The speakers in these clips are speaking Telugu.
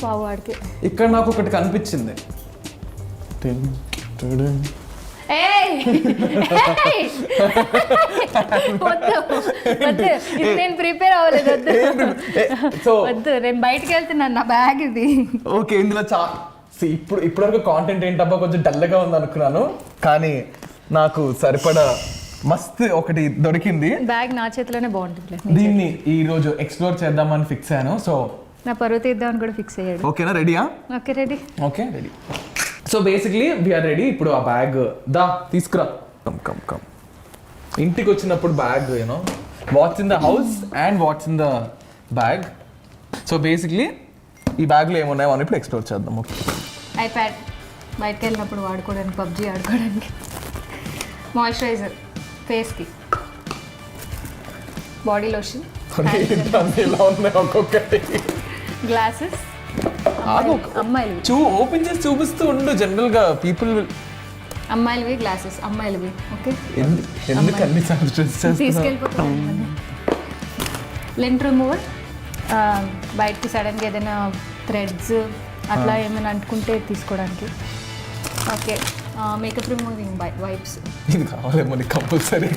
పావు వాడికి. ఇక్కడ నాకు ఒకటి కనిపించింది. ఏయ్ వద్దు వద్దు, ఇది నేను ప్రిపేర్ అవ్వలేదు, వద్దు సో వద్దు, నేను బయటకు వెళ్తున్నాను, నా బ్యాగ్ ఇది. ఓకే, ఇందులో ఇప్పటివరకు కాంటెంట్ ఏంటబ్బా కొంచెం డల్గా ఉంది అనుకున్నాను, కానీ నాకు సరిపడా మస్తు ఒకటి దొరికింది. బ్యాగ్ నా చేతిలోనే బాగుంటుంది. దీన్ని ఈ రోజు ఎక్స్ప్లోర్ చేద్దామని ఫిక్స్ అయ్యాను. సో నా పరువు తీద్దామని కూడా ఫిక్స్ అయ్యాడు. ఓకేనా, రెడీయా? Okay ready. Okay ready. So basically we are ready. ఇప్పుడు ఆ బ్యాగ్ తీసుకురా. Come come. ఇంటికి వచ్చినప్పుడు bag you know what's in the house and what's in the bag. So basically ఈ బ్యాగ్లో ఏమున్నాయో అని ఇప్పుడు ఎక్స్ప్లోర్ చేద్దాం. ఓకే, ఐప్యాడ్ బయటకు వెళ్ళినప్పుడు వాడుకోవడానికి, పబ్జీ ఆడుకోవడానికి, మాయిశ్చరైజర్ ఫేస్కి, బాడీ లోషన్, ఇలా ఉన్నాయి ఒక్కొక్కటి, గ్లాసెస్, అమ్మాయిలు ఓపెన్ చేసి చూపిస్తూ ఉండు. జనరల్ గా పీపుల్ అమ్మాయిలవి గ్లాసెస్, అమ్మాయిలవి. ఓకే, ఎందుకు అన్ని తీసుకెళ్ళిపోతాం. లెంట్ రిమూవర్, బయటకి సడన్గా ఏదైనా థ్రెడ్స్ అట్లా ఏమైనా అంటుకుంటే తీసుకోవడానికి. Okay, makeup removing wipes. ఇది కావాలేమో కంపల్సరీ.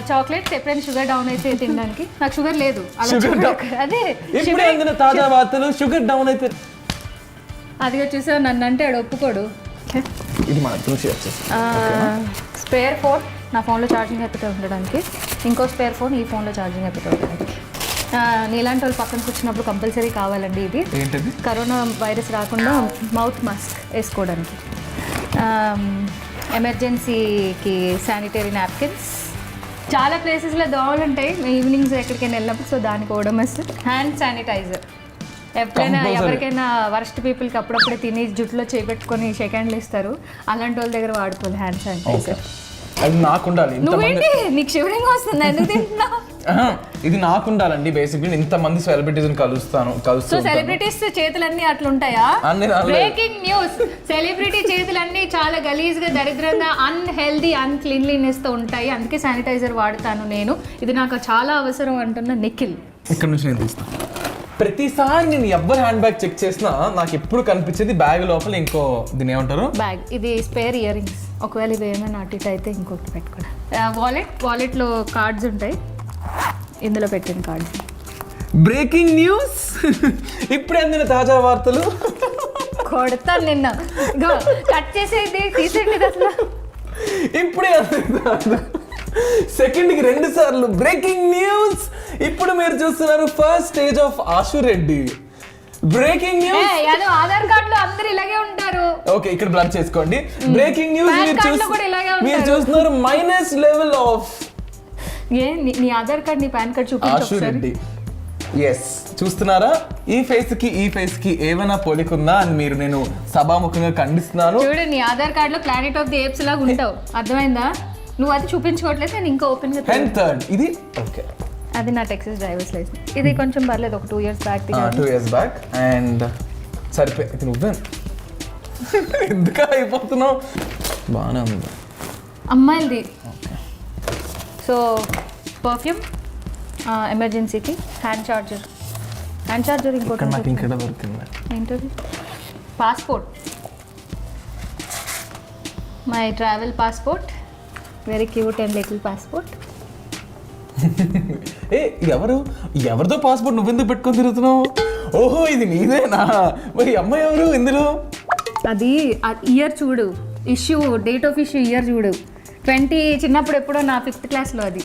చాక్లెట్స్ ఎప్పుడైనా షుగర్ డౌన్ అయితే తినడానికి. నాకు షుగర్ లేదు. అదే తాజా వార్తలు, షుగర్ డౌన్ అయితే అదిగా చూసా, నన్ను అంటే ఆడు ఒప్పుకోడు. ఇది మన చూసి వచ్చేసి స్పేర్ ఫోన్ నా ఫోన్లో ఛార్జింగ్ అయిపోతూ ఉండడానికి, ఇంకో స్పేర్ ఫోన్ ఈ ఫోన్లో ఛార్జింగ్ అయిపోతూ ఉండడానికి. నీలాంటి వాళ్ళు పక్కన కూర్చున్నప్పుడు కంపల్సరీ కావాలండి ఇది. ఏంటది? కరోనా వైరస్ రాకుండా మౌత్ మాస్క్ వేసుకోవడానికి. ఎమర్జెన్సీకి శానిటరీ నాప్కిన్స్. చాలా ప్లేసెస్లో దోమలు ఉంటాయి ఈవినింగ్స్ ఎక్కడికైనా వెళ్ళినప్పుడు, సో దానికి ఓడమస్. హ్యాండ్ శానిటైజర్, ఎప్పుడైనా ఎవరికైనా వరస్ట్ పీపుల్కి అప్పుడప్పుడే తిని జుట్టులో చేపెట్టుకొని షేక్ హ్యాండ్లు ఇస్తారు, అలాంటి వాళ్ళ దగ్గర వాడుకోవాలి హ్యాండ్ శానిటైజర్. అది నాకు ఉండాలి. నువ్వేంటి నీకు షివరింగ్ వస్తుంది, ఎందుకు తింటున్నావు? ఇది నాకు ఉండాలండి. బేసిక్లీ ఇంతమంది సెలబ్రిటీస్ సో సెలబ్రిటీస్ చేతులన్నీ అట్లుంటాయా? బ్రేకింగ్ న్యూస్, సెలబ్రిటీ చేతులన్నీ చాలా గలీజ్ గా, దరిద్రంగా, అన్హెల్దీ, అన్క్లీన్లీనెస్ తో ఉంటాయి, అందుకే శానిటైజర్ వాడతాను నేను, ఇది నాకు చాలా అవసరం అంటున్న నిఖిల్. ఇక్కడ నుంచి నేను తీస్తాను. ప్రతిసారి నేను ఎవ్వరు హ్యాండ్ బ్యాగ్ చెక్ చేసినా నాకు ఎప్పుడు కనిపించేది బ్యాగ్ లోపల ఇంకో దీని ఏమంటారు బ్యాగ్. ఇది స్పేర్ ఇయర్ రింగ్స్, ఒకవేళ ఇవి ఏమైనా అటు ఇటు అయితే ఇంకొకటి పెట్టుకోవడం. వాలెట్లో కార్డ్స్ ఉంటాయి, ఇందులో పెట్టిన కార్డ్స్. బ్రేకింగ్ న్యూస్, ఇప్పుడే అందిన తాజా వార్తలు. కొడతాను నిన్న, కట్ చేసేది తీసేది అసలు. ఇప్పుడే సెకండ్కి 2 సార్లు బ్రేకింగ్ న్యూస్. ఇప్పుడు మీరు చూస్తున్నారు first stage of Ashu Reddy. Breaking news, Aadhaar కార్డులో అందరూ ఇలాగే ఉంటారు. ఓకే, ఇక్కడ బ్లర్ చేసుకోండి. బ్రేకింగ్ న్యూస్ మీరు చూస్తున్నారు మైనస్ లెవెల్ ఆఫ్ నీ ఆధార్ కార్డ్, నీ పాన్ కార్డ్ చూపించు ఆశు రెడ్డి. ఎస్, చూస్తున్నారా? ఈ ఫేస్ కి ఏమైనా పోలికుందా అని మీరు నేను సభాముఖంగా ఖండిస్తున్నాను. చూడు, నీ ఆధార్ కార్డ్ లో ప్లానెట్ ఆఫ్ ది ఏప్స్ లాగా ఉంటావు, అర్థమైందా? నువ్వు అది చూపించుకోవట్లేదు, నేను ఇంకా ఓపెన్ గా. ఇది ఓకే, అది నా టెక్సస్ డ్రైవర్స్ లైసెన్స్. ఇది కొంచెం పర్లేదు, ఒక 2 years back. 2 years back. And సరిపోయి నువ్వే ఎందుకు అయిపోతున్నావు? బాగానే ఉంది. అమ్మాయిలది. సో పర్ఫ్యూమ్, ఎమర్జెన్సీకి హ్యాండ్ చార్జర్ ఇంకోటి నాకు ఇక్కడ దొరికింది. ఏంటది? Passport, my travel passport, very cute and little passport. ఇది ఎవరిదో పాస్పోర్ట్ నువ్వెందుకు పెట్టుకొని తిరుగుతున్నావు? ఓహో, ఇది నీదేనా? మరి అమ్మాయి ఎవరు ఇందులో? అది ఇయర్ చూడు, issue, date of issue year చూడు. 20 చిన్నప్పుడు ఎప్పుడో నా 5th క్లాస్లో అది.